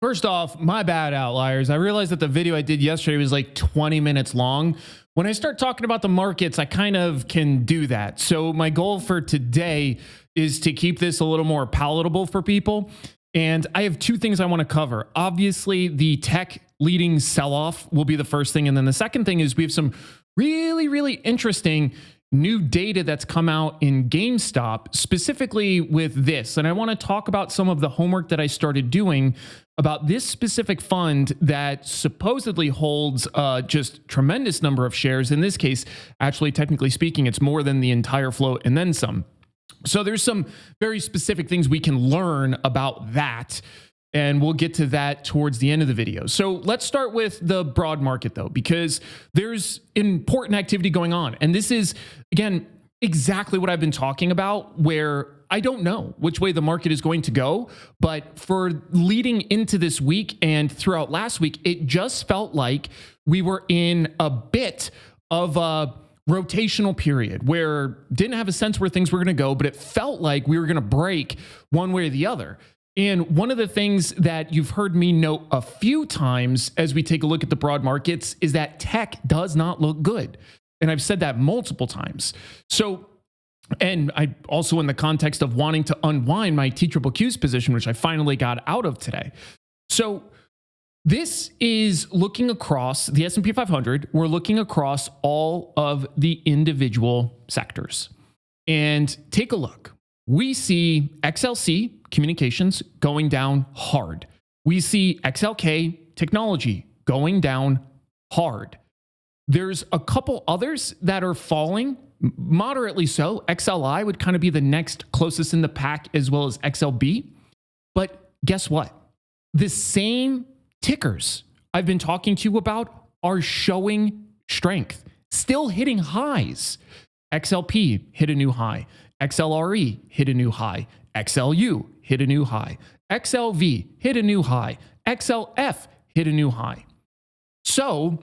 First off, my bad, outliers. I realized that the video I did yesterday was like 20 minutes long. When I start talking about the markets, I kind of can do that. So my goal for today is to keep this a little more palatable for people. And I have two things I want to cover. Obviously, the tech leading sell-off will be the first thing. And then the second thing is we have some really interesting new data that's come out in GameStop, specifically with this. And I want to talk about some of the homework that I started doing about this specific fund that supposedly holds just tremendous number of shares. In this case, actually, technically speaking, it's more than the entire float and then some. So there's some very specific things we can learn about that. And we'll get to that towards the end of the video. So let's start with the broad market, though, because there's important activity going on. And this is, again, exactly what I've been talking about, where I don't know which way the market is going to go. But for leading into this week and throughout last week, it just felt like we were in a bit of a rotational period where didn't have a sense where things were going to go, but it felt like we were going to break one way or the other. And one of the things that you've heard me note a few times as we take a look at the broad markets is that tech does not look good. And I've said that multiple times. So, and I also in the context of wanting to unwind my TQQ's position, which I finally got out of today. So this is looking across the S&P 500. We're looking across all of the individual sectors. And take a look. We see XLC communications going down hard. We see XLK technology going down hard. There's a couple others that are falling moderately so. XLI would kind of be the next closest in the pack, as well as XLB. But guess what? The same tickers I've been talking to you about are showing strength, still hitting highs. XLP hit a new high. XLRE hit a new high. XLU hit a new high. XLV hit a new high. XLF hit a new high. So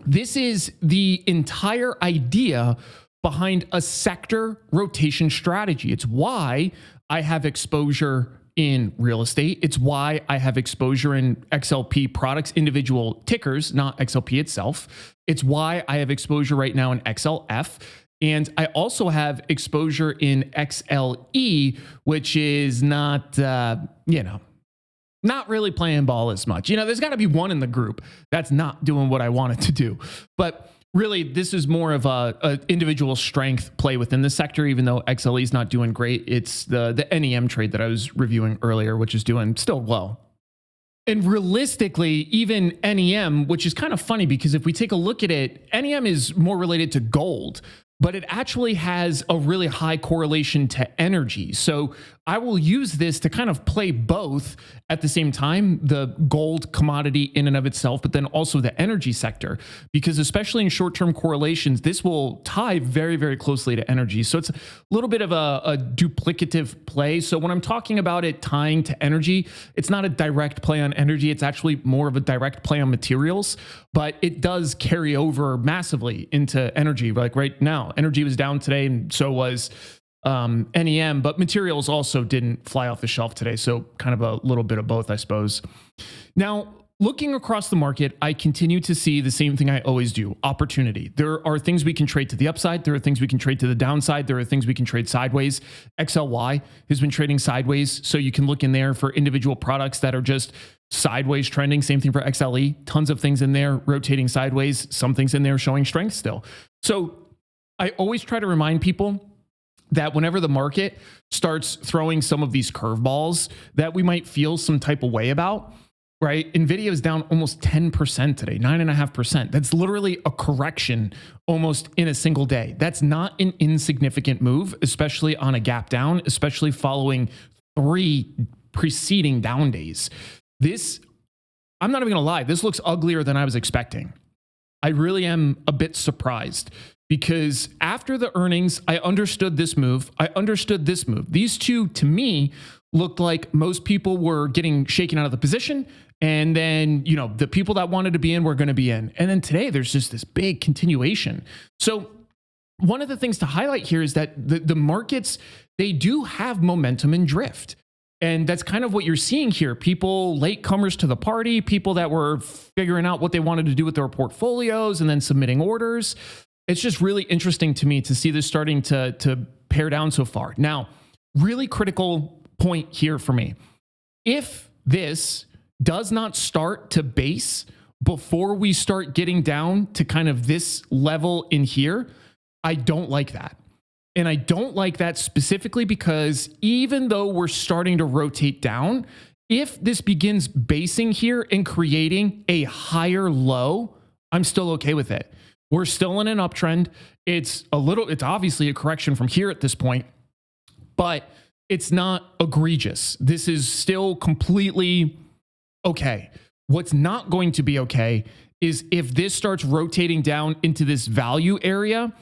this is the entire idea behind a sector rotation strategy. It's why I have exposure in real estate. It's why I have exposure in XLP products, individual tickers, not XLP itself. It's why I have exposure right now in XLF. And I also have exposure in XLE, which is not, not really playing ball as much. There's got to be one in the group that's not doing what I want it to do. But really, this is more of a individual strength play within the sector, even though XLE is not doing great. It's the NEM trade that I was reviewing earlier, which is doing still well. And realistically, even NEM, which is kind of funny because if we take a look at it, NEM is more related to gold, but it actually has a really high correlation to energy. So I will use this to kind of play both at the same time, the gold commodity in and of itself, but then also the energy sector, because especially in short-term correlations, this will tie very closely to energy. So it's a little bit of a duplicative play. So when I'm talking about it tying to energy, it's not a direct play on energy. It's actually more of a direct play on materials, but it does carry over massively into energy. Like right now, energy was down today and so was NEM, but materials also didn't fly off the shelf today. So kind of a little bit of both, I suppose. Now, looking across the market, I continue to see the same thing I always do, opportunity. There are things we can trade to the upside. There are things we can trade to the downside. There are things we can trade sideways. XLY has been trading sideways. So you can look in there for individual products that are just sideways trending. Same thing for XLE. Tons of things in there rotating sideways. Some things in there showing strength still. So I always try to remind people that whenever the market starts throwing some of these curveballs that we might feel some type of way about, right? NVDA is down almost 10% today, 9.5%. That's literally a correction almost in a single day. That's not an insignificant move, especially on a gap down, especially following 3 preceding down days. This, I'm not even gonna lie, this looks uglier than I was expecting. I really am a bit surprised because after the earnings, I understood this move. I understood this move. These two, to me, looked like most people were getting shaken out of the position. And then, the people that wanted to be in were going to be in. And then today, there's just this big continuation. So one of the things to highlight here is that the markets, they do have momentum and drift. And that's kind of what you're seeing here. People, latecomers to the party, people that were figuring out what they wanted to do with their portfolios and then submitting orders. It's just really interesting to me to see this starting to pare down so far. Now, really critical point here for me. If this does not start to base before we start getting down to kind of this level in here, I don't like that. And I don't like that specifically because even though we're starting to rotate down, if this begins basing here and creating a higher low, I'm still okay with it. We're still in an uptrend. It's obviously a correction from here at this point, but it's not egregious. This is still completely okay. What's not going to be okay is if this starts rotating down into this value area.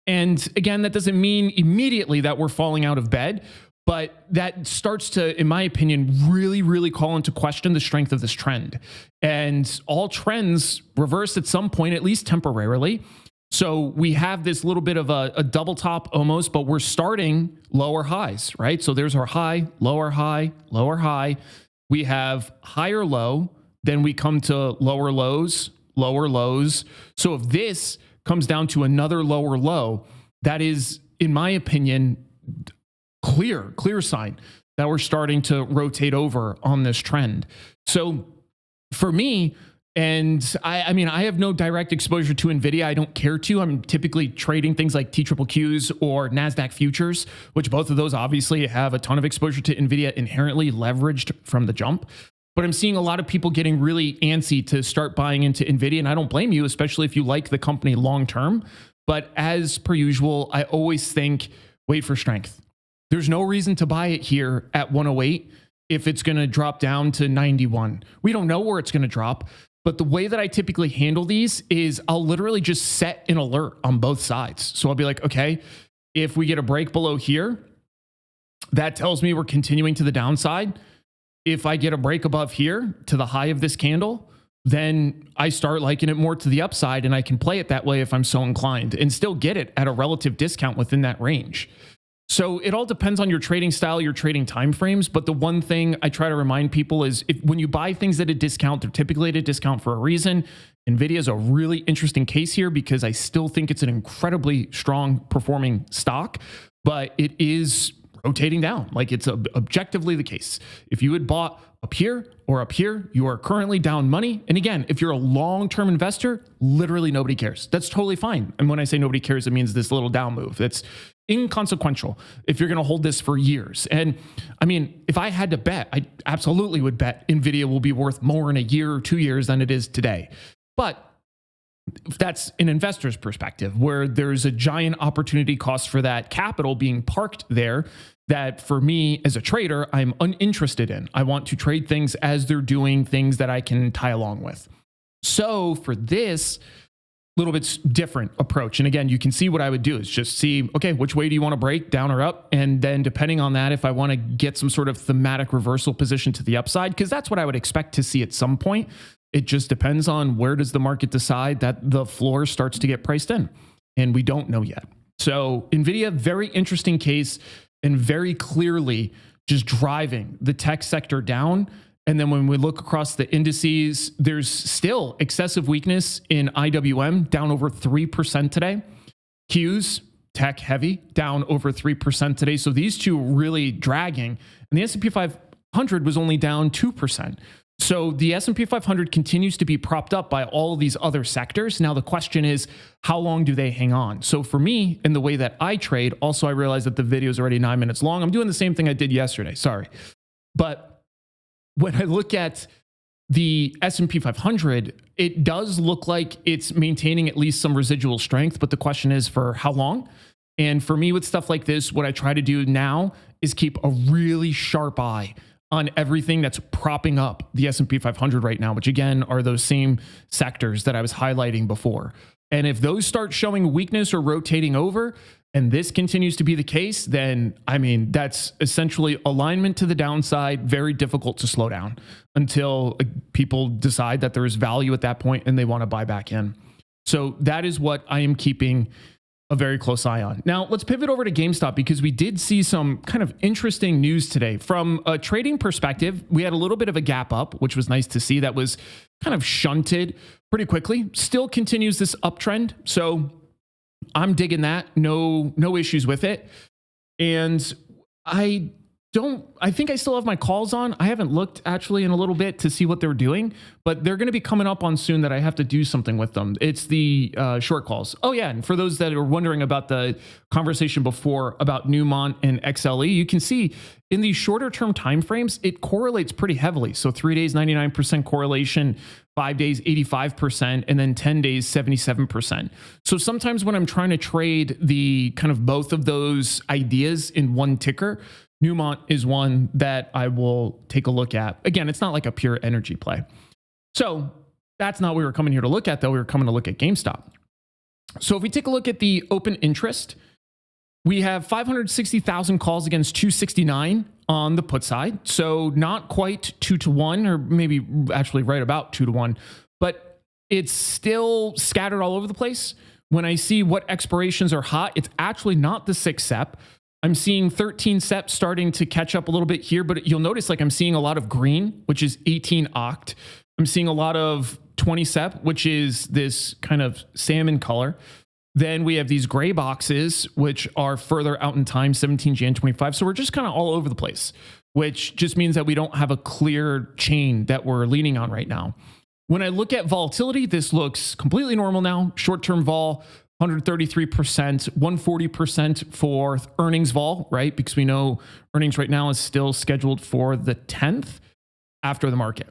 And again, that doesn't mean immediately that we're falling out of bed, but that starts to, in my opinion, really, really call into question the strength of this trend. And all trends reverse at some point, at least temporarily. So we have this little bit of a double top almost, but we're starting lower highs, right? So there's our high, lower high, lower high. We have higher low, then we come to lower lows, lower lows. So if this comes down to another lower low, that is, in my opinion, clear sign that we're starting to rotate over on this trend. So for me, and I mean, I have no direct exposure to NVIDIA. I don't care to. I'm typically trading things like TQQQs or NASDAQ futures, which both of those obviously have a ton of exposure to NVIDIA inherently leveraged from the jump. But I'm seeing a lot of people getting really antsy to start buying into NVIDIA, and I don't blame you, especially if you like the company long term. But as per usual, I always think, wait for strength. There's no reason to buy it here at 108 if it's going to drop down to 91. We don't know where it's going to drop, but the way that I typically handle these is I'll literally just set an alert on both sides. So I'll be like, okay, if we get a break below here, that tells me we're continuing to the downside. If I get a break above here to the high of this candle, then I start liking it more to the upside, and I can play it that way if I'm so inclined and still get it at a relative discount within that range. So it all depends on your trading style, your trading timeframes. But the one thing I try to remind people is when you buy things at a discount, they're typically at a discount for a reason. NVIDIA is a really interesting case here because I still think it's an incredibly strong performing stock, but it is rotating down. Like it's objectively the case. If you had bought up here or up here, you are currently down money. And again, if you're a long-term investor, literally nobody cares. That's totally fine. And when I say nobody cares, it means this little down move. That's inconsequential if you're going to hold this for years. And I mean, if I had to bet, I absolutely would bet NVIDIA will be worth more in a year or 2 years than it is today. But that's an investor's perspective where there's a giant opportunity cost for that capital being parked there that for me as a trader, I'm uninterested in. I want to trade things as they're doing things that I can tie along with. So for this little bit different approach, and again, you can see what I would do is just see, okay, which way do you want to break, down or up? And then depending on that, if I want to get some sort of thematic reversal position to the upside, because that's what I would expect to see at some point. It just depends on where does the market decide that the floor starts to get priced in, and we don't know yet. So NVIDIA, very interesting case and very clearly just driving the tech sector down. And then when we look across the indices, there's still excessive weakness in IWM, down over 3% today. Qs, tech heavy, down over 3% today. So these two really dragging. And the S&P 500 was only down 2%. So the S&P 500 continues to be propped up by all of these other sectors. Now the question is, how long do they hang on? So for me, in the way that I trade, also I realize that the video is already 9 minutes long. I'm doing the same thing I did yesterday, sorry. But when I look at the S&P 500, it does look like it's maintaining at least some residual strength, but the question is for how long? And for me with stuff like this, what I try to do now is keep a really sharp eye on everything that's propping up the S&P 500 right now, which again are those same sectors that I was highlighting before. And if those start showing weakness or rotating over, and this continues to be the case, then I mean, that's essentially alignment to the downside, very difficult to slow down until people decide that there is value at that point and they want to buy back in. So that is what I am keeping a very close eye on. Now, let's pivot over to GameStop because we did see some kind of interesting news today. From a trading perspective, we had a little bit of a gap up, which was nice to see. That was kind of shunted pretty quickly. Still continues this uptrend. So I'm digging that. No issues with it. And I think I still have my calls on. I haven't looked actually in a little bit to see what they're doing, but they're going to be coming up on soon that I have to do something with them. It's the short calls. Oh yeah. And for those that are wondering about the conversation before about Newmont and XLE, you can see in these shorter term timeframes, it correlates pretty heavily. So 3 days, 99% correlation, 5 days, 85%, and then 10 days, 77%. So sometimes when I'm trying to trade the kind of both of those ideas in one ticker, Newmont is one that I will take a look at. Again, it's not like a pure energy play. So that's not what we were coming here to look at, though. We were coming to look at GameStop. So if we take a look at the open interest, we have 560,000 calls against 269 on the put side. So not quite 2-to-1, or maybe actually right about 2-to-1, but it's still scattered all over the place. When I see what expirations are hot, it's actually not the 6 SEP. I'm seeing 13 SEP starting to catch up a little bit here, but you'll notice like I'm seeing a lot of green, which is 18 oct. I'm seeing a lot of 20 SEP, which is this kind of salmon color. Then we have these gray boxes, which are further out in time, 17 Jan 25. So we're just kind of all over the place, which just means that we don't have a clear chain that we're leaning on right now. When I look at volatility, this looks completely normal now. Short-term vol, 133%, 140% for earnings vol, right? Because we know earnings right now is still scheduled for the 10th after the market.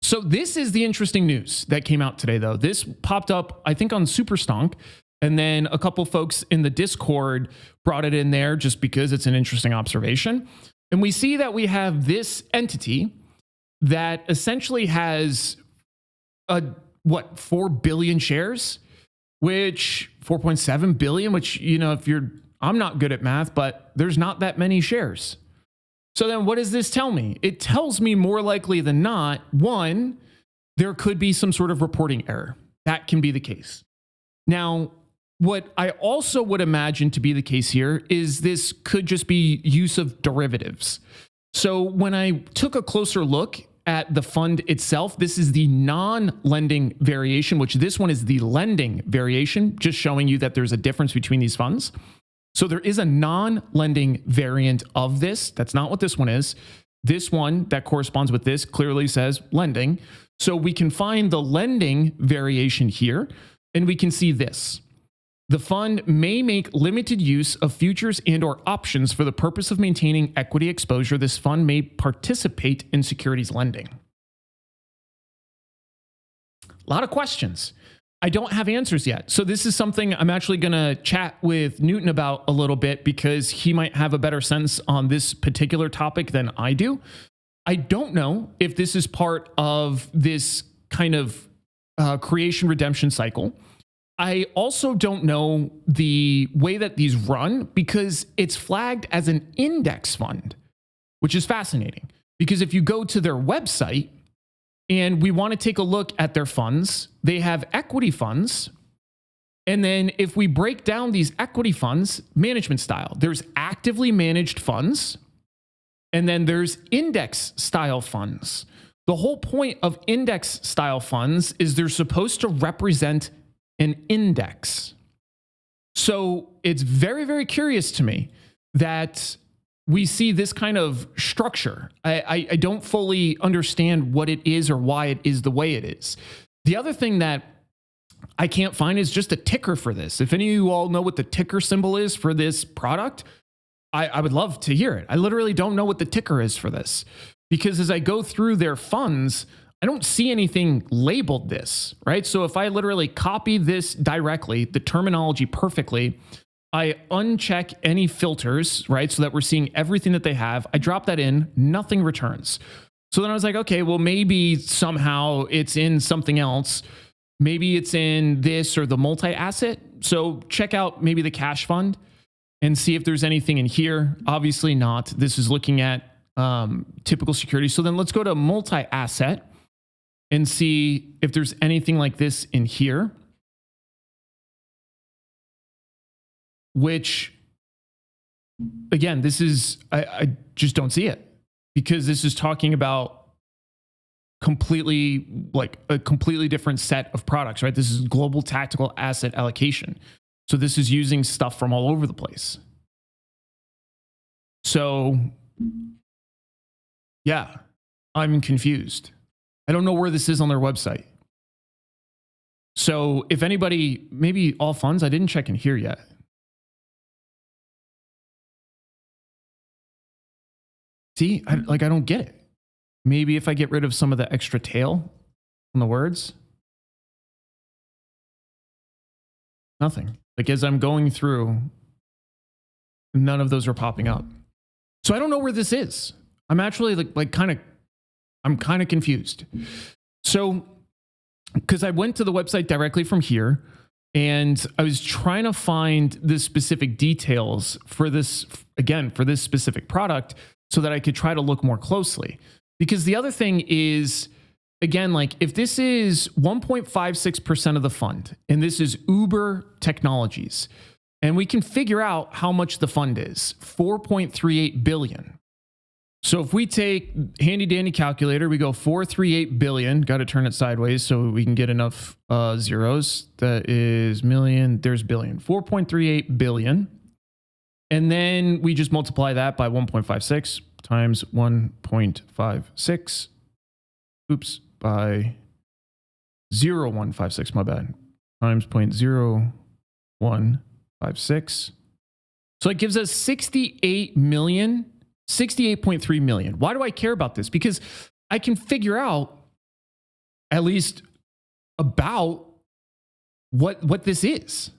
So this is the interesting news that came out today, though. This popped up, I think, on Superstonk, and then a couple folks in the Discord brought it in there just because it's an interesting observation. And we see that we have this entity that essentially has 4 billion shares, which 4.7 billion, which, you know, I'm not good at math, but there's not that many shares. So then what does this tell me? It tells me more likely than not, one, there could be some sort of reporting error. That can be the case. Now, what I also would imagine to be the case here is this could just be use of derivatives. So when I took a closer look at the fund itself, this is the non-lending variation, which this one is the lending variation, just showing you that there's a difference between these funds. So there is a non-lending variant of this. That's not what this one is. This one that corresponds with this clearly says lending. So we can find the lending variation here, and we can see this. The fund may make limited use of futures and or options for the purpose of maintaining equity exposure. This fund may participate in securities lending. A lot of questions. I don't have answers yet. So this is something I'm actually going to chat with Newton about a little bit because he might have a better sense on this particular topic than I do. I don't know if this is part of this kind of creation redemption cycle. I also don't know the way that these run because it's flagged as an index fund, which is fascinating because if you go to their website and we want to take a look at their funds, they have equity funds. And then if we break down these equity funds, management style, there's actively managed funds, and then there's index style funds. The whole point of index style funds is they're supposed to represent an index. So it's very, very curious to me that we see this kind of structure. I don't fully understand what it is or why it is the way it is. The other thing that I can't find is just a ticker for this. If any of you all know what the ticker symbol is for this product, I would love to hear it. I literally don't know what the ticker is for this because as I go through their funds, I don't see anything labeled this, right? So if I literally copy this directly, the terminology perfectly, I uncheck any filters, right? So that we're seeing everything that they have. I drop that in, nothing returns. So then I was like, okay, well, maybe somehow it's in something else. Maybe it's in this or the multi-asset. So check out maybe the cash fund and see if there's anything in here. Obviously not. This is looking at typical security. So then let's go to multi-asset and see if there's anything like this in here. which again, this is, I just don't see it, because this is talking about completely, like a completely different set of products, right? This is global tactical asset allocation. So this is using stuff from all over the place. So yeah, I'm confused. I don't know where this is on their website. So if anybody, maybe all funds, I didn't check in here yet. See, I don't get it. Maybe if I get rid of some of the extra tail on the words. Nothing. Like as I'm going through, none of those are popping up. So I don't know where this is. I'm actually I'm kind of confused. So, because I went to the website directly from here, and I was trying to find the specific details for this, again, for this specific product, so that I could try to look more closely. Because the other thing is, again, like if this is 1.56% of the fund, and this is Uber Technologies, and we can figure out how much the fund is, 4.38 billion. So if we take handy dandy calculator, we go 438 billion, got to turn it sideways so we can get enough zeros. That is million, there's billion, 4.38 billion. And then we just multiply that by 1.56 times 1.56. Oops, by 0.156, my bad, times 0.0156. So it gives us 68 million, 68.3 million. Why do I care about this? Because I can figure out at least about what this is,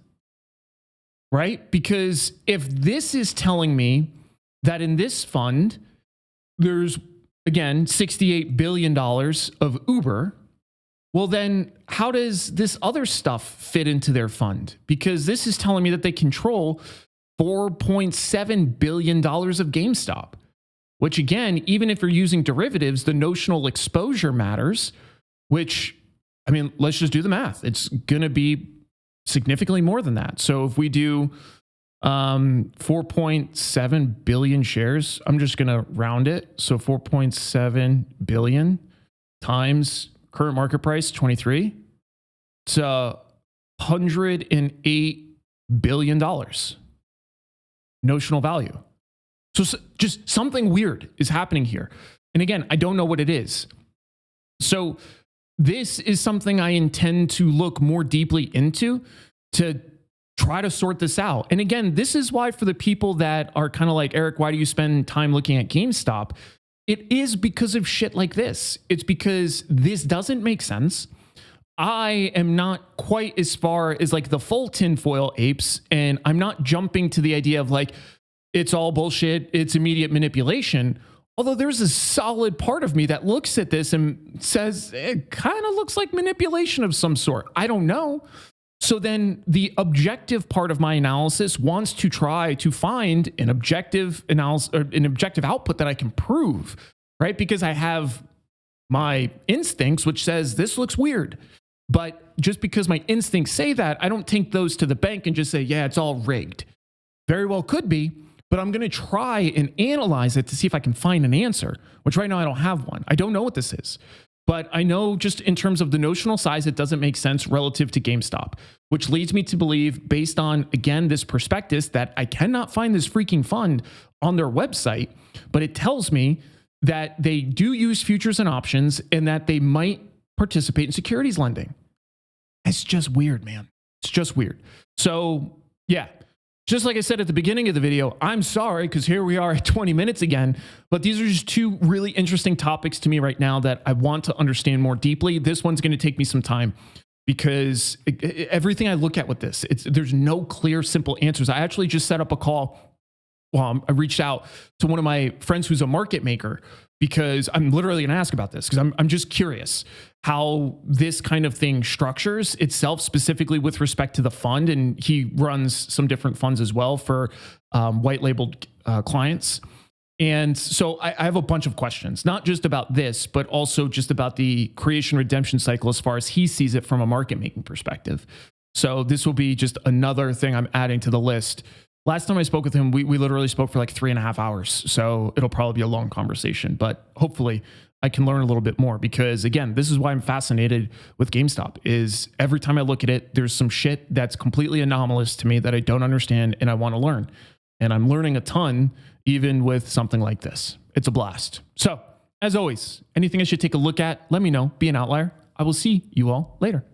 right? Because if this is telling me that in this fund, there's, again, $68 billion of Uber, well, then how does this other stuff fit into their fund? Because this is telling me that they control $4.7 billion of GameStop, which again, even if you're using derivatives, the notional exposure matters, which, I mean, let's just do the math. It's going to be significantly more than that. So if we do 4.7 billion shares, I'm just going to round it. So 4.7 billion times current market price, 23. It's $108 billion notional value. So just something weird is happening here. And again, I don't know what it is. So this is something I intend to look more deeply into to try to sort this out. And again, this is why for the people that are kind of like, Eric, why do you spend time looking at GameStop? It is because of shit like this. It's because this doesn't make sense. I am not quite as far as like the full tinfoil apes, and I'm not jumping to the idea of like, it's all bullshit, it's immediate manipulation. Although there's a solid part of me that looks at this and says, it kind of looks like manipulation of some sort. I don't know. So then the objective part of my analysis wants to try to find an objective analysis or an objective output that I can prove, right? Because I have my instincts, which says this looks weird. But just because my instincts say that, I don't take those to the bank and just say, yeah, it's all rigged. Very well could be, but I'm going to try and analyze it to see if I can find an answer, which right now I don't have one. I don't know what this is. But I know just in terms of the notional size, it doesn't make sense relative to GameStop, which leads me to believe, based on, again, this prospectus, that I cannot find this freaking fund on their website, but it tells me that they do use futures and options and that they might participate in securities lending. It's just weird, man. It's just weird. So yeah, just like I said at the beginning of the video, I'm sorry, because here we are at 20 minutes again, but these are just two really interesting topics to me right now that I want to understand more deeply. This one's going to take me some time because everything I look at with this, there's no clear, simple answers. I actually just set up a call. Well, I reached out to one of my friends who's a market maker because I'm literally going to ask about this because I'm just curious how this kind of thing structures itself, specifically with respect to the fund. And he runs some different funds as well for white labeled clients. And so I have a bunch of questions, not just about this, but also just about the creation redemption cycle as far as he sees it from a market making perspective. So this will be just another thing I'm adding to the list Last time I spoke with him, we literally spoke for like 3.5 hours. So it'll probably be a long conversation, but hopefully I can learn a little bit more, because again, this is why I'm fascinated with GameStop. Is every time I look at it, there's some shit that's completely anomalous to me that I don't understand and I want to learn. And I'm learning a ton, even with something like this. It's a blast. So as always, anything I should take a look at, let me know. Be an outlier. I will see you all later.